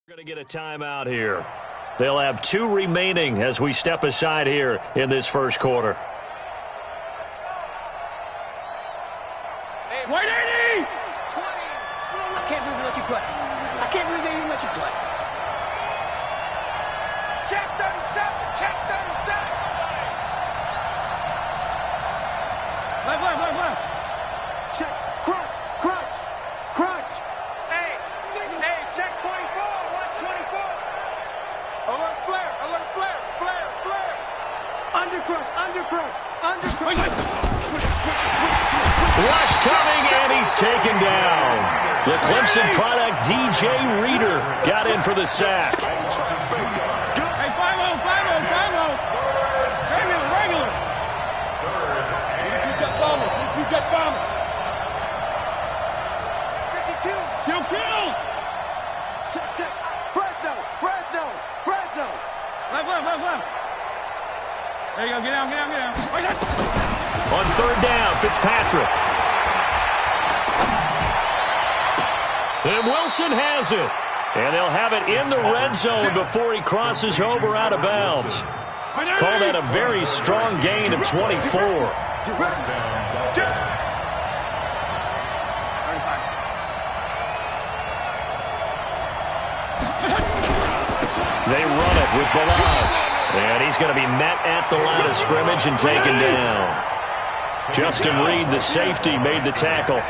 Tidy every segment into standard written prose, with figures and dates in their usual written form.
We're going to get a timeout here. They'll have 2 remaining as we step aside here in this first quarter. Hey, 180! 20. I can't believe they let you play. I can't believe they even let you play. Check 37! Check 37! Left. Check. Crunch. Hey, check 24. Watch 24. Alert flare. Undercrunch. Rush coming, and he's taken down. The Clemson product, DJ Reader, got in for the sack. Hey, 5-0. Regular. Jet bomber. 52. Kill. Check. Fresno. Left. There you go. Get down. On third down, Fitzpatrick. And Wilson has it. And they'll have it in the red zone before he crosses over out of bounds. Call that a very strong gain of 24. They run it with Balaj. And he's going to be met at the line of scrimmage and taken down. Justin Reed, the safety, made the tackle.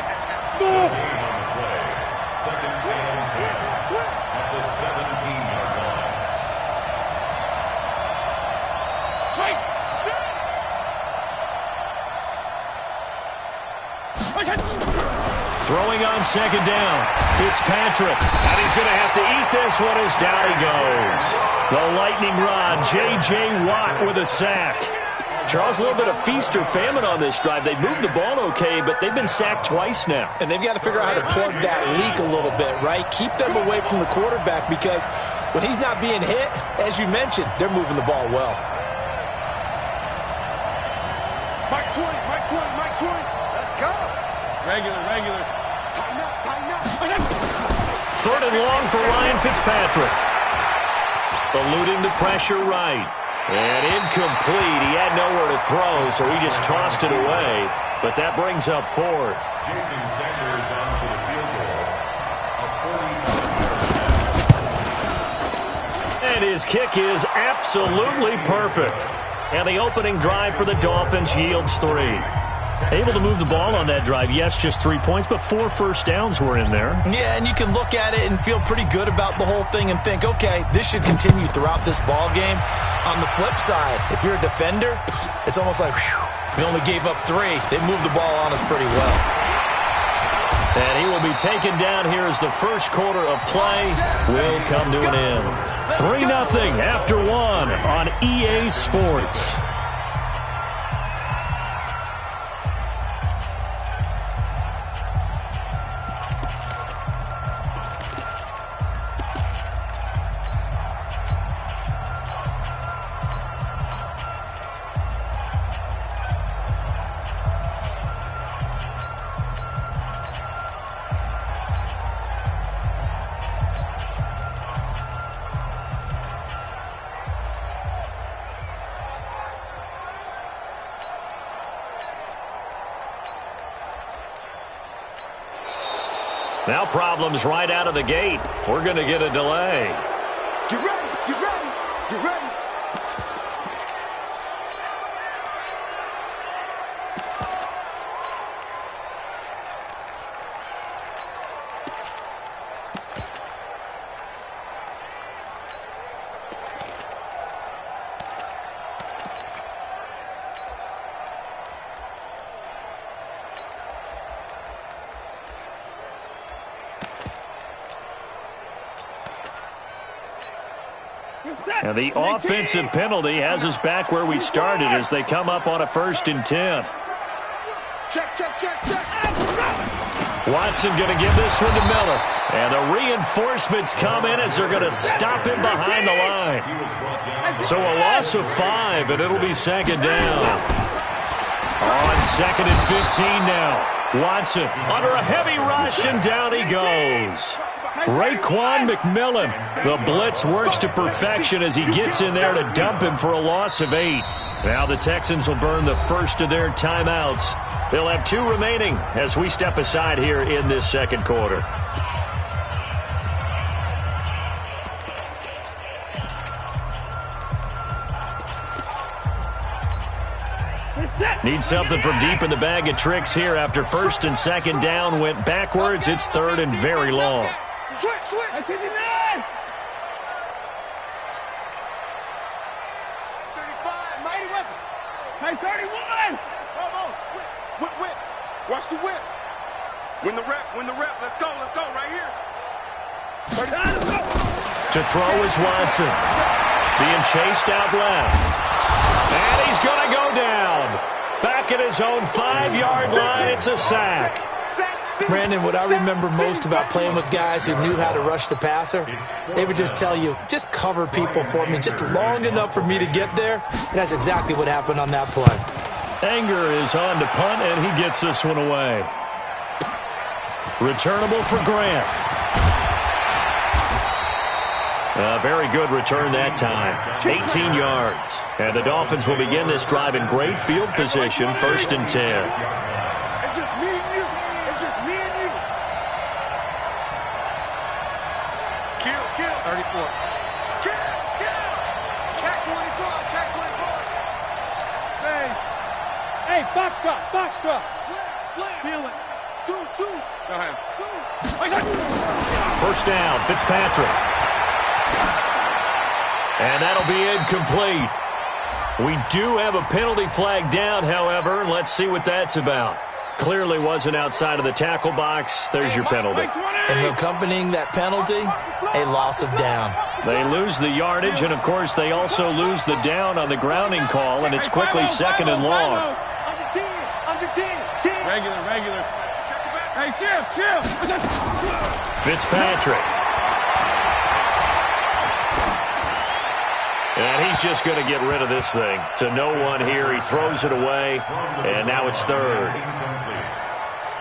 Throwing on second down, Fitzpatrick. And he's going to have to eat this one as down he goes. The lightning rod, J.J. Watt with a sack. Charles, a little bit of feast or famine on this drive. They moved the ball okay, but they've been sacked twice now. And they've got to figure out how to plug that leak a little bit, right? Keep them away from the quarterback because when he's not being hit, as you mentioned, they're moving the ball well. Mike 20. Let's go. Regular. Tighten up. Third and long for Ryan Fitzpatrick. Eluding the pressure right. And incomplete. He had nowhere to throw, so he just tossed it away. But that brings up fourth. Jason Sanders on for the field goal. And his kick is absolutely perfect. And the opening drive for the Dolphins yields 3. Able to move the ball on that drive. Yes, just 3 points, but 4 first downs were in there. Yeah, and you can look at it and feel pretty good about the whole thing and think, okay, this should continue throughout this ball game. On the flip side, if you're a defender, it's almost like, whew, we only gave up 3. They moved the ball on us pretty well. And he will be taken down here as the first quarter of play will come to an end. 3-0 after 1 on EA Sports. Now problems right out of the gate. We're going to get a delay. Get ready. And the offensive penalty has us back where we started as they come up on a 1st and 10. Check. Watson going to give this one to Miller. And the reinforcements come in as they're going to stop him behind the line. So a loss of 5, and it'll be second down. On 2nd and 15 now. Watson under a heavy rush, and down he goes. Raekwon McMillan. The blitz works to perfection as he gets in there to dump him for a loss of 8. Now the Texans will burn the first of their timeouts. They'll have 2 remaining as we step aside here in this second quarter. Need something from deep in the bag of tricks here after first and second down went backwards. It's third and very long. Switch. 59. 35, mighty weapon. Hey, 31. Bravo. Whip. Watch the whip. Win the rep. Let's go right here. To throw is Watson. Being chased out left. And he's going to go down. Back at his own 5-yard line, it's a sack. Brandon, what I remember most about playing with guys who knew how to rush the passer, they would just tell you, just cover people for me just long enough for me to get there. And that's exactly what happened on that play. Anger is on to punt, and he gets this one away. Returnable for Grant. A very good return that time. 18 yards. And the Dolphins will begin this drive in great field position, first and 10. It's just me and you. Kill. 34. Kill. Check 24. Hey, box drop. Slam. Feel it. Deuce. Go ahead. First down, Fitzpatrick. And that'll be incomplete. We do have a penalty flag down, however. Let's see what that's about. Clearly wasn't outside of the tackle box. There's your penalty. And accompanying that penalty, a loss of down. They lose the yardage, and, of course, they also lose the down on the grounding call, and it's quickly second and long. Under 10. Regular. Hey, chill. Fitzpatrick. And he's just going to get rid of this thing. To no one here. He throws it away, and now it's third.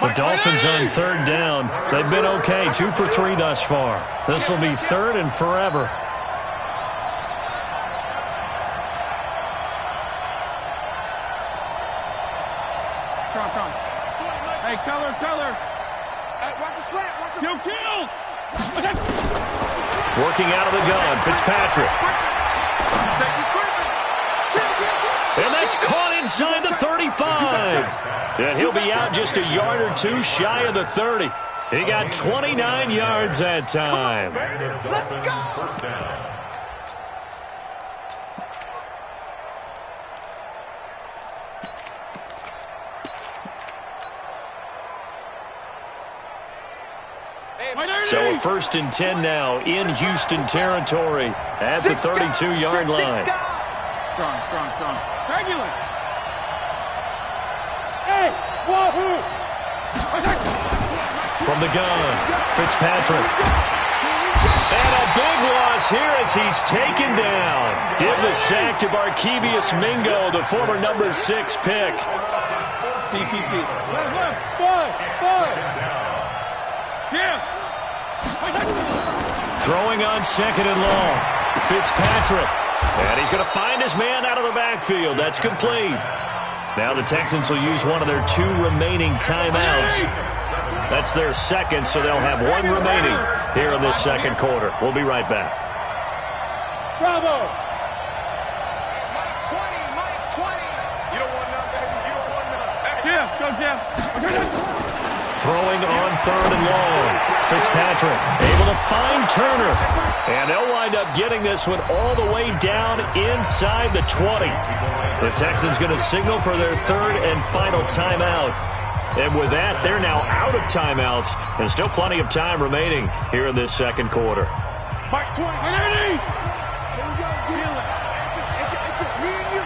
The Dolphins on third down. They've been okay, 2 for 3 thus far. This will be third and forever. Come. Hey, color. Hey, watch the slant. Kill. Working out of the gun, Fitzpatrick. And that's caught inside the 35. And he'll be out just a yard or 2 shy of the 30. He got 29 yards that time. Let's go. First down. So a first and 10 now in Houston territory at the 32-yard line. Strong. Regular. Hey, wahoo! From the gun, Fitzpatrick. And a big loss here as he's taken down. Give the sack to Barkevious Mingo, the former number 6 pick. TPP. Left. Yeah. Throwing on second and long. Fitzpatrick. And he's going to find his man out of the backfield. That's complete. Now the Texans will use one of their 2 remaining timeouts. That's their second, so they'll have 1 remaining here in this second quarter. We'll be right back. Bravo. Mike 20. You don't want none, baby. You don't want none. Jeff, go Jeff. Throwing on third and long. Fitzpatrick able to find Turner. And they'll wind up getting this one all the way down inside the 20. The Texans going to signal for their third and final timeout. And with that, they're now out of timeouts. And still plenty of time remaining here in this second quarter. Mike 20. Here we go. It's just me and you.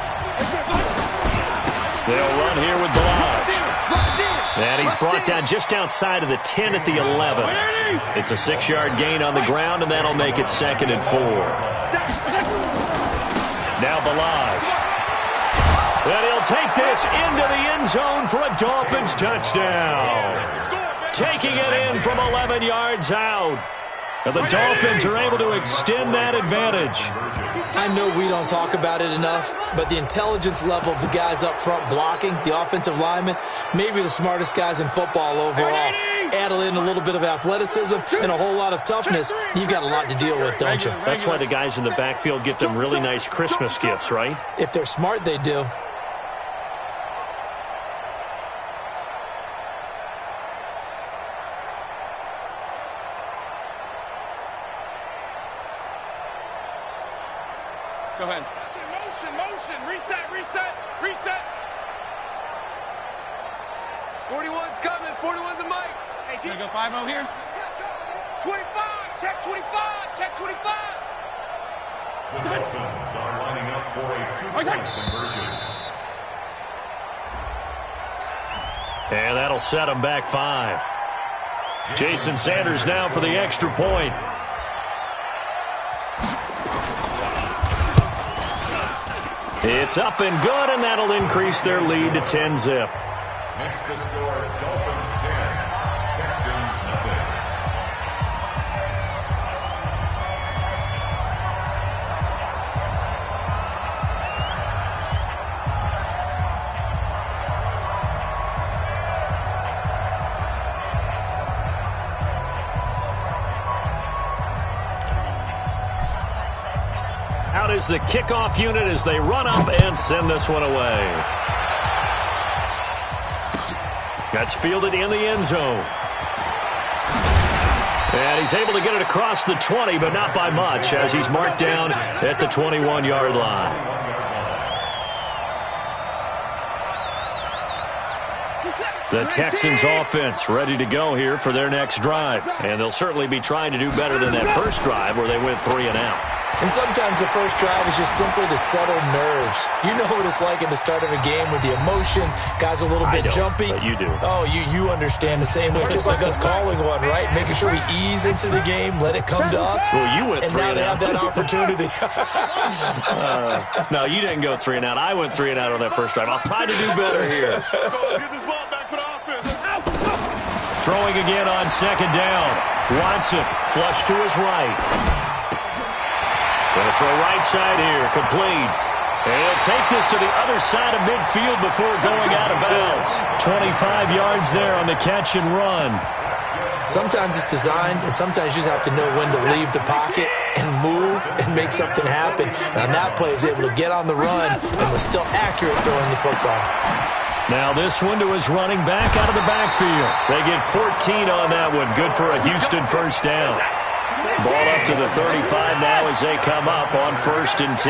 They'll run here with Balaj. And he's brought down just outside of the 10 at the 11. It's a 6-yard gain on the ground, and that'll make it second and 4. Now Balaj. And he'll take this into the end zone for a Dolphins touchdown. Taking it in from 11 yards out. And the Dolphins are able to extend that advantage. I know we don't talk about it enough, but the intelligence level of the guys up front blocking, the offensive linemen, maybe the smartest guys in football overall. Add in a little bit of athleticism and a whole lot of toughness, you've got a lot to deal with, don't you? That's why the guys in the backfield get them really nice Christmas gifts, right? If they're smart, they do. Go ahead. Motion. Reset. 41's coming. 41's the mic. Hey, Gonna go 5-0 here. 25. Check 25. The Dolphins are lining up for a two-point conversion. And that'll set them back 5. Jason Sanders now for the extra point. It's up and good, and that'll increase their lead to 10-zip. Next to score, Dolphins 10, Texans nothing. Out is the kickoff unit as they run up and send this one away. That's fielded in the end zone. And he's able to get it across the 20, but not by much, as he's marked down at the 21-yard line. The Texans offense ready to go here for their next drive. And they'll certainly be trying to do better than that first drive where they went 3 and out. And sometimes the first drive is just simply to settle nerves. You know what it's like at the start of a game with the emotion. Guys a little bit jumpy. But you do. Oh, you understand the same way. Just like us calling one, right? Making sure we ease into the game, let it come to us. Well, you went and 3 now and they out. have that opportunity. No, you didn't go 3 and out. I went 3 and out on that first drive. I'll try to do better here. Let's get this ball back for the offense. Throwing again on second down. Watson flush to his right. Going to throw right side here, complete. And he'll take this to the other side of midfield before going out of bounds. 25 yards there on the catch and run. Sometimes it's designed, and sometimes you just have to know when to leave the pocket and move and make something happen. And on that play, he was able to get on the run and was still accurate throwing the football. Now this one to his running back out of the backfield. They get 14 on that one. Good for a Houston first down. Ball up to the 35 now as they come up on 1st and 10.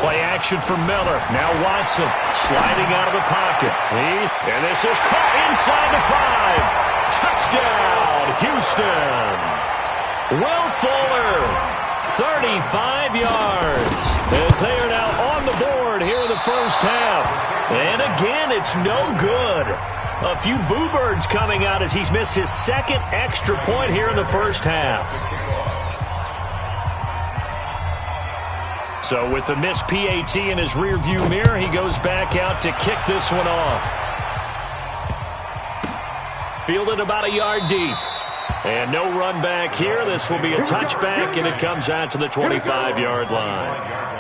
Play action for Miller. Now Watson sliding out of the pocket. And this is caught inside the 5. Touchdown, Houston. Will Fuller, 35 yards. As they are now on the board here in the first half. And again, it's no good. A few boo birds coming out as he's missed his second extra point here in the first half. So with the missed PAT in his rearview mirror, he goes back out to kick this one off. Fielded about a yard deep. And no run back here. This will be a touchback, and it comes out to the 25-yard line.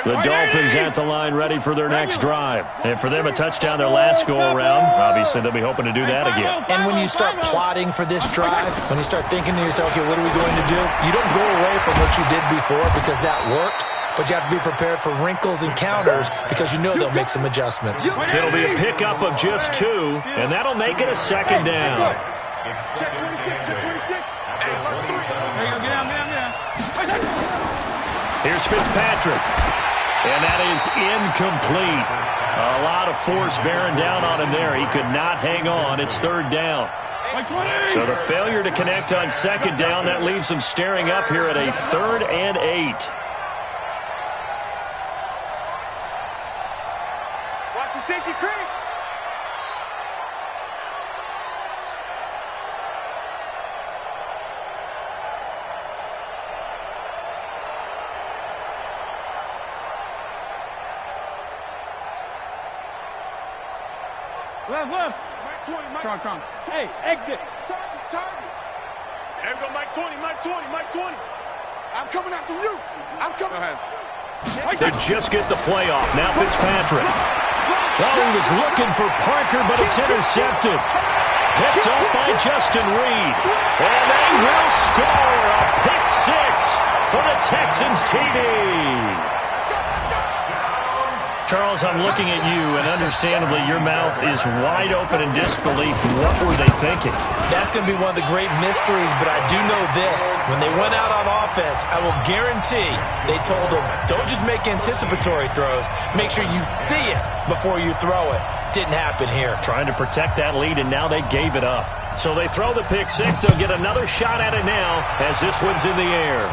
The Dolphins at the line ready for their next drive. And for them, a touchdown their last go-around. Obviously, they'll be hoping to do that again. And when you start plotting for this drive, when you start thinking to yourself, okay, what are we going to do? You don't go away from what you did before because that worked. But you have to be prepared for wrinkles and counters because you know they'll make some adjustments. It'll be a pickup of just 2, and that'll make it a second down. Check 26 to 26. And left 3. There you go. Get down. Here's Fitzpatrick. And that is incomplete. A lot of force bearing down on him there. He could not hang on. It's 3rd down. So the failure to connect on 2nd down, that leaves him staring up here at a 3rd and 8. Watch the safety creep. Left. Strong. Hey, exit. Target. There we go, Mike 20. I'm coming after you. Go ahead. They just get the play off. Now Fitzpatrick. Well, he was looking for Parker, but it's intercepted. Picked up by Justin Reed. And they will score a pick six for the Texans TD. Charles, I'm looking at you, and understandably, your mouth is wide open in disbelief. What were they thinking? That's going to be one of the great mysteries, but I do know this. When they went out on offense, I will guarantee they told them, don't just make anticipatory throws. Make sure you see it before you throw it. Didn't happen here. Trying to protect that lead, and now they gave it up. So they throw the pick six. They'll get another shot at it now as this one's in the air.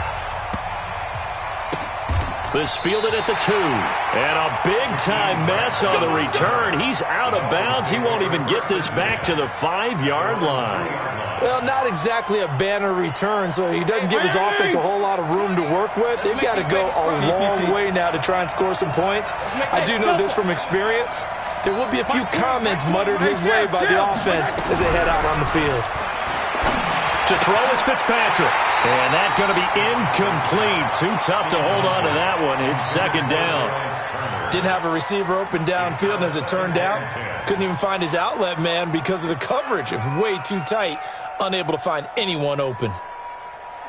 This fielded at the 2. And a big-time mess on the return. He's out of bounds. He won't even get this back to the 5-yard line. Well, not exactly a banner return, so he doesn't give his offense a whole lot of room to work with. They've got to go a long way now to try and score some points. I do know this from experience. There will be a few comments muttered his way by the offense as they head out on the field. To throw is Fitzpatrick. And that's going to be incomplete. Too tough to hold on to that one. It's second down. Didn't have a receiver open downfield, and as it turned out, couldn't even find his outlet man because of the coverage. It was way too tight, unable to find anyone open.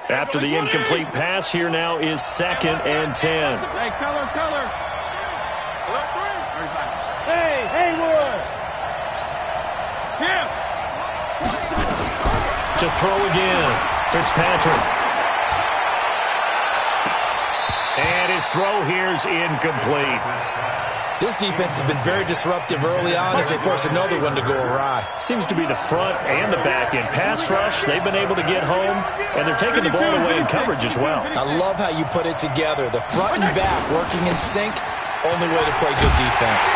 After the incomplete pass, here now is 2nd and 10. Hey, color. Hey, Haywood. Yeah. To throw again. Fitzpatrick. And his throw here's incomplete. This defense has been very disruptive early on as they force another one to go awry. Seems to be the front and the back end. Pass rush, they've been able to get home, and they're taking the ball away in coverage as well. I love how you put it together. The front and back working in sync, only way to play good defense.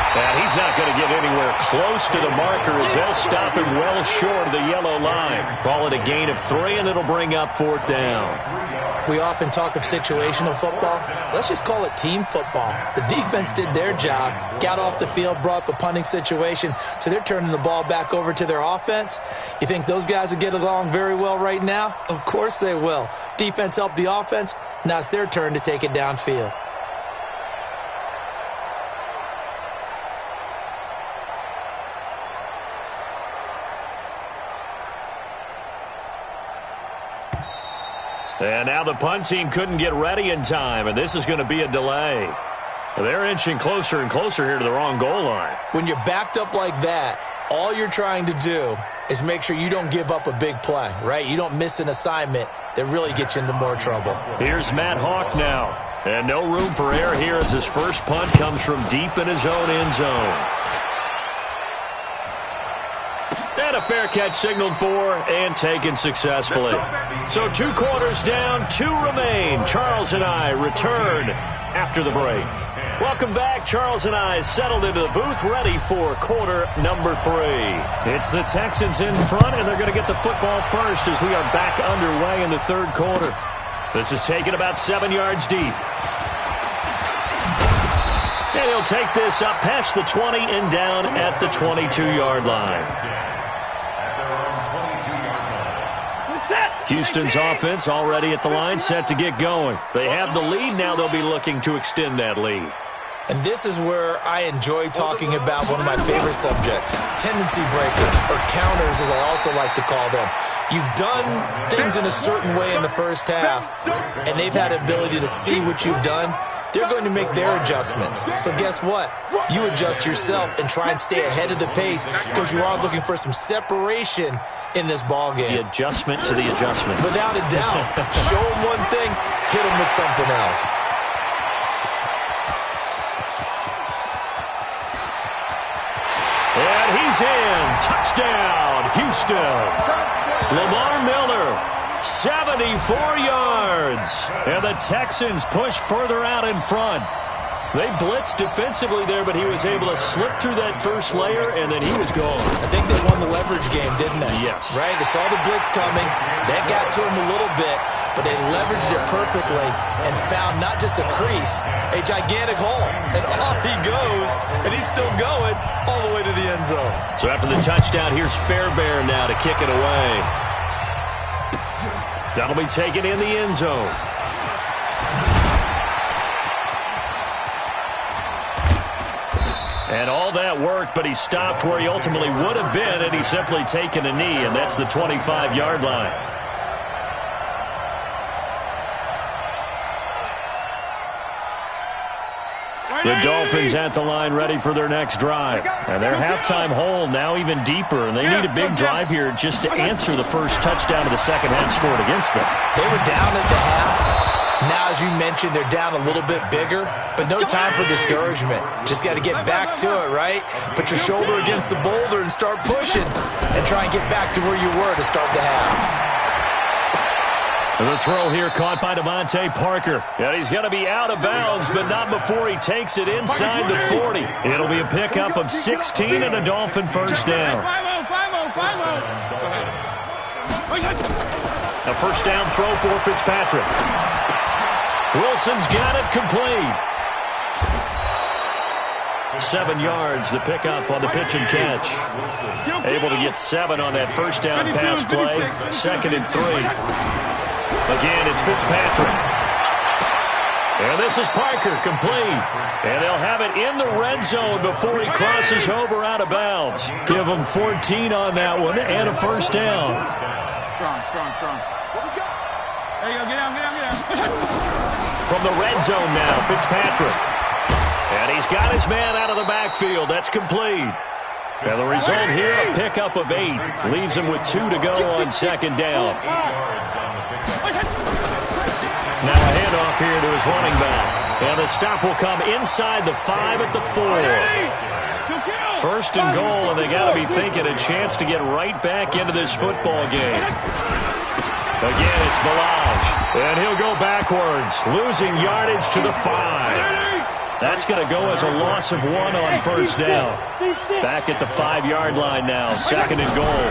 And he's not going to get anywhere close to the marker as they'll stop him well short of the yellow line. Call it a gain of 3, and it'll bring up 4th down. We often talk of situational football. Let's just call it team football. The defense did their job, got off the field, brought the punting situation, so they're turning the ball back over to their offense. You think those guys will get along very well right now? Of course they will. Defense helped the offense. Now it's their turn to take it downfield. And now the punt team couldn't get ready in time, and this is going to be a delay. They're inching closer and closer here to the wrong goal line. When you're backed up like that, all you're trying to do is make sure you don't give up a big play, right? You don't miss an assignment that really gets you into more trouble. Here's Matt Hawk now. And no room for error here as his first punt comes from deep in his own end zone. And a fair catch signaled for and taken successfully. So 2 quarters down, 2 remain. Charles and I return after the break. Welcome back. Charles and I settled into the booth, ready for quarter number 3. It's the Texans in front, and they're going to get the football first as we are back underway in the 3rd quarter. This is taken about 7 yards deep. And he'll take this up past the 20 and down at the 22-yard line. Houston's offense already at the line, set to get going. They have the lead. Now they'll be looking to extend that lead. And this is where I enjoy talking about one of my favorite subjects, tendency breakers, or counters as I also like to call them. You've done things in a certain way in the first half, and they've had the ability to see what you've done. They're going to make their adjustments. So guess what? You adjust yourself and try and stay ahead of the pace because you are looking for some separation in this ball game. The adjustment to the adjustment. Without a doubt. Show them one thing, hit them with something else. And he's in. Touchdown, Houston. Lamar Miller, 74 yards. And the Texans push further out in front. They blitzed defensively there, but he was able to slip through that first layer, and then he was gone. I think they won the leverage game, didn't they? Yes. Right? They saw the blitz coming. That got to him a little bit, but they leveraged it perfectly and found not just a crease, a gigantic hole. And off he goes, and he's still going all the way to the end zone. So after the touchdown, here's Fairbairn now to kick it away. That'll be taken in the end zone. And all that worked, but he stopped where he ultimately would have been had he simply taken a knee, and that's the 25-yard line. The Dolphins at the line ready for their next drive. And their halftime hole now even deeper, and they need a big drive here just to answer the first touchdown of the second half scored against them. They were down at the half. Now, as you mentioned, they're down a little bit bigger, but no time for discouragement. Just got to get back to it, right? Put your shoulder against the boulder and start pushing and try and get back to where you were to start the half. The throw here caught by Devontae Parker. And he's going to be out of bounds, but not before he takes it inside the 40. It'll be a pickup of 16 and a Dolphin first down. 5-0. A first down throw for Fitzpatrick. Wilson's got it complete. 7 yards, the pickup on the pitch and catch. Able to get 7 on that first down pass play. 2nd and 3. Again, it's Fitzpatrick. And this is Parker, complete. And they'll have it in the red zone before he crosses over out of bounds. Give him 14 on that one and a first down. Strong. There you go, get down. From the red zone now, Fitzpatrick. And he's got his man out of the backfield. That's complete. And the result here, a pickup of 8. Leaves him with 2 to go on second down. Now a handoff here to his running back. And the stop will come inside the 5 at the 4. First and goal, and they got to be thinking a chance to get right back into this football game. Again, it's Balaj. And he'll go backwards, losing yardage to the 5. That's going to go as a loss of 1 on first down. Back at the 5-yard line now, 2nd and goal.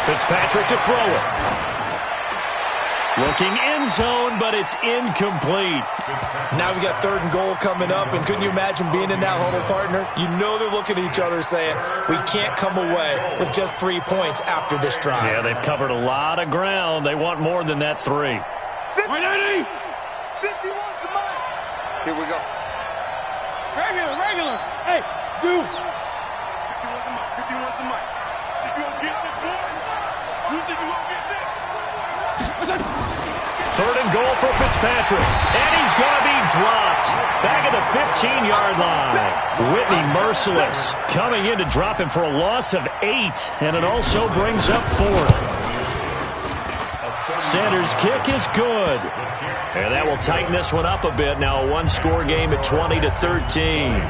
Fitzpatrick to throw it. Looking end zone, but it's incomplete. Now we got 3rd and goal coming up, and couldn't you imagine being in that huddle, partner? You know they're looking at each other saying, we can't come away with just 3 points after this drive. Yeah, they've covered a lot of ground. They want more than that 3. 51 to mine. Here we go. Regular. Hey, 2. 51 to mine. You gonna get this, boy? You think you gonna get this? 3rd and goal for Fitzpatrick. And he's going to be dropped. Back at the 15-yard line. Whitney merciless. Coming in to drop him for a loss of 8. And it also brings up 4th. Sanders' kick is good. And that will tighten this one up a bit. Now a 1-score game at 20-13.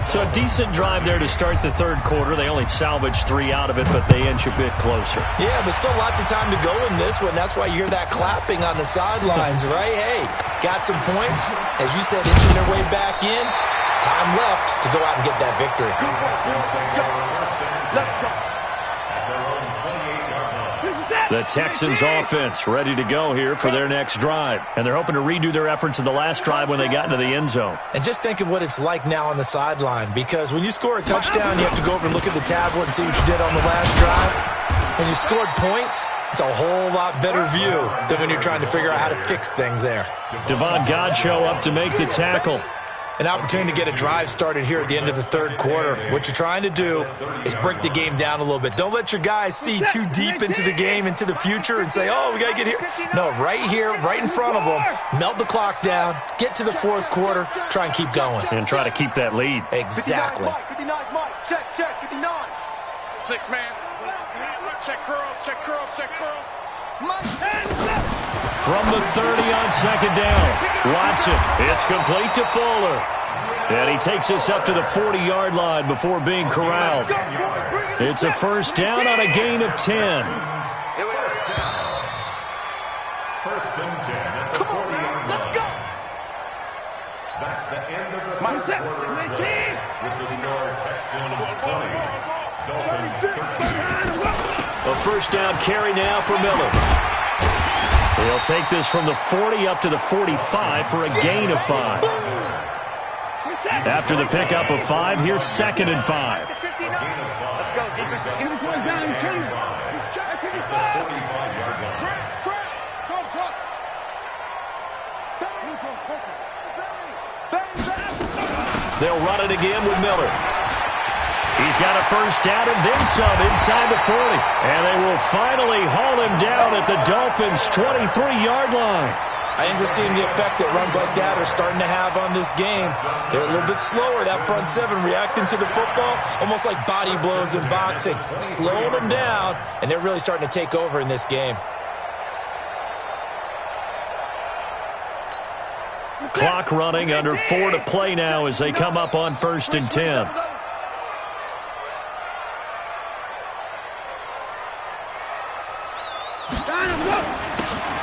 So a decent drive there to start the 3rd quarter. They only salvaged 3 out of it, but they inch a bit closer. Yeah, but still lots of time to go in this one. That's why you hear that clapping on the sidelines, right? Hey, got some points. As you said, inching their way back in. Time left to go out and get that victory. Let's go. The Texans offense ready to go here for their next drive. And they're hoping to redo their efforts in the last drive when they got into the end zone. And just think of what it's like now on the sideline, because when you score a touchdown, you have to go over and look at the tablet and see what you did on the last drive. When you scored points, it's a whole lot better view than when you're trying to figure out how to fix things there. Devon Godchaux up to make the tackle. An opportunity to get a drive started here at the end of the 3rd quarter. What you're trying to do is break the game down a little bit. Don't let your guys see too deep into the game, into the future, and say, oh, we got to get here. No, right here, right in front of them, melt the clock down, get to the 4th quarter, try and keep going. And try to keep that lead. Exactly. 59, Mike. Check, 59. 6 man. Check curls. From the 30 on second down, Watson, it's complete to Fuller. And he takes us up to the 40-yard line before being corralled. It's a first down on a gain of 10. First and 10 at the 40-yard line. That's the end of the first quarter with the score Texans 20, Dolphins 13. A first down carry now for Miller. He'll take this from the 40 up to the 45 for a gain of 5. After the pickup of 5, here's 2nd and 5. Let's go, defense. Let's get the point down. Just check 55. They'll run it again with Miller. He's got a first down and then some inside the 40. And they will finally haul him down at the Dolphins' 23-yard line. I think we're seeing the effect that runs like that are starting to have on this game. They're a little bit slower, that front seven, reacting to the football, almost like body blows in boxing, slowing them down, and they're really starting to take over in this game. Clock running, under 4 to play now as they come up on 1st and 10.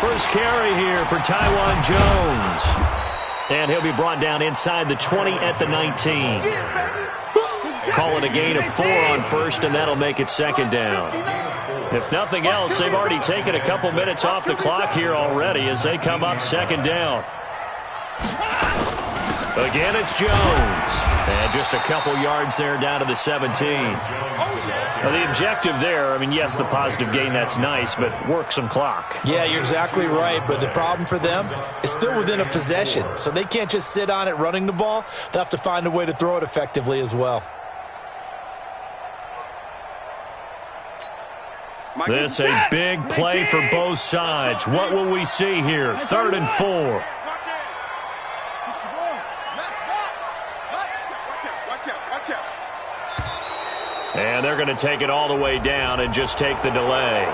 First carry here for Tywan Jones. And he'll be brought down inside the 20 at the 19. Call it a gain of 4 on 1st, and that'll make it 2nd down. If nothing else, they've already taken a couple minutes off the clock here already as they come up 2nd down. Again, it's Jones. And just a couple yards there down to the 17. Well, the objective there, I mean, yes, the positive gain, that's nice, but work some clock. Yeah, you're exactly right, but the problem for them is still within a possession, so they can't just sit on it running the ball. They'll have to find a way to throw it effectively as well. This a big play for both sides. What will we see here? 3rd and 4. And they're going to take it all the way down and just take the delay.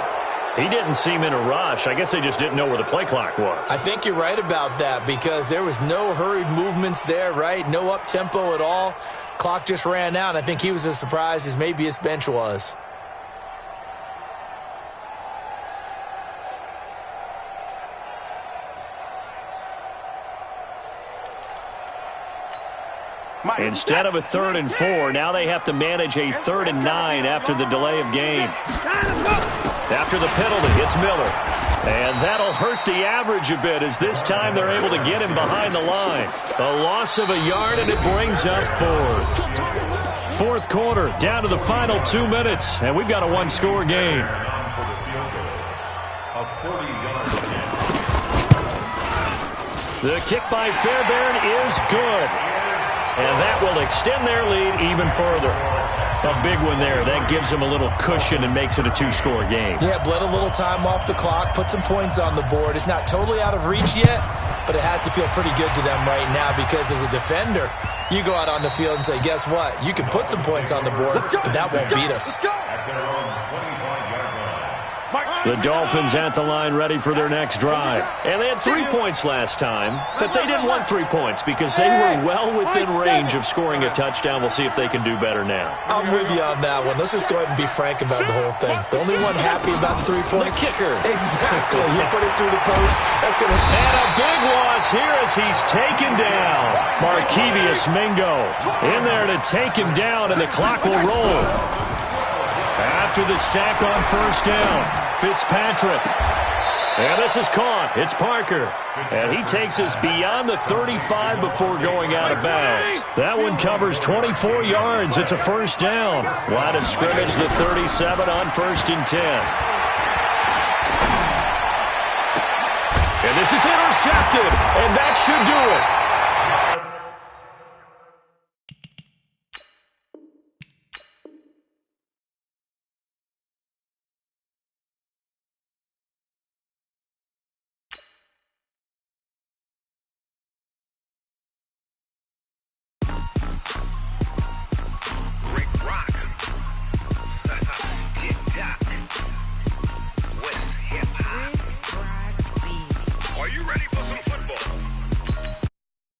He didn't seem in a rush. I guess they just didn't know where the play clock was. I think you're right about that because there was no hurried movements there, right? No up-tempo at all. Clock just ran out. I think he was as surprised as maybe his bench was. Instead of a 3rd and 4, now they have to manage a 3rd and 9 after the delay of game. After the penalty, it's Miller. And that'll hurt the average a bit as this time they're able to get him behind the line. A loss of a yard, and it brings up 4th. 4th quarter, down to the final 2 minutes, and we've got a one-score game. The kick by Fairbairn is good. And that will extend their lead even further. A big one there. That gives them a little cushion and makes it a 2-score game. Yeah, bled a little time off the clock, put some points on the board. It's not totally out of reach yet, but it has to feel pretty good to them right now because as a defender, you go out on the field and say, guess what? You can put some points on the board, but that won't beat us. The Dolphins at the line ready for their next drive. And they had 3 points last time, but they didn't want 3 points because they were well within range of scoring a touchdown. We'll see if they can do better now. I'm with you on that one. Let's just go ahead and be frank about the whole thing. The only one happy about the 3-point. The kicker. Exactly. You put it through the post. That's going to... And a big loss here as he's taken down. Markevius Mingo in there to take him down, and the clock will roll. After the sack on 1st down, Fitzpatrick. And this is caught. It's Parker. And he takes us beyond the 35 before going out of bounds. That one covers 24 yards. It's a 1st down. Line of scrimmage, the 37 on 1st and 10. And this is intercepted. And that should do it.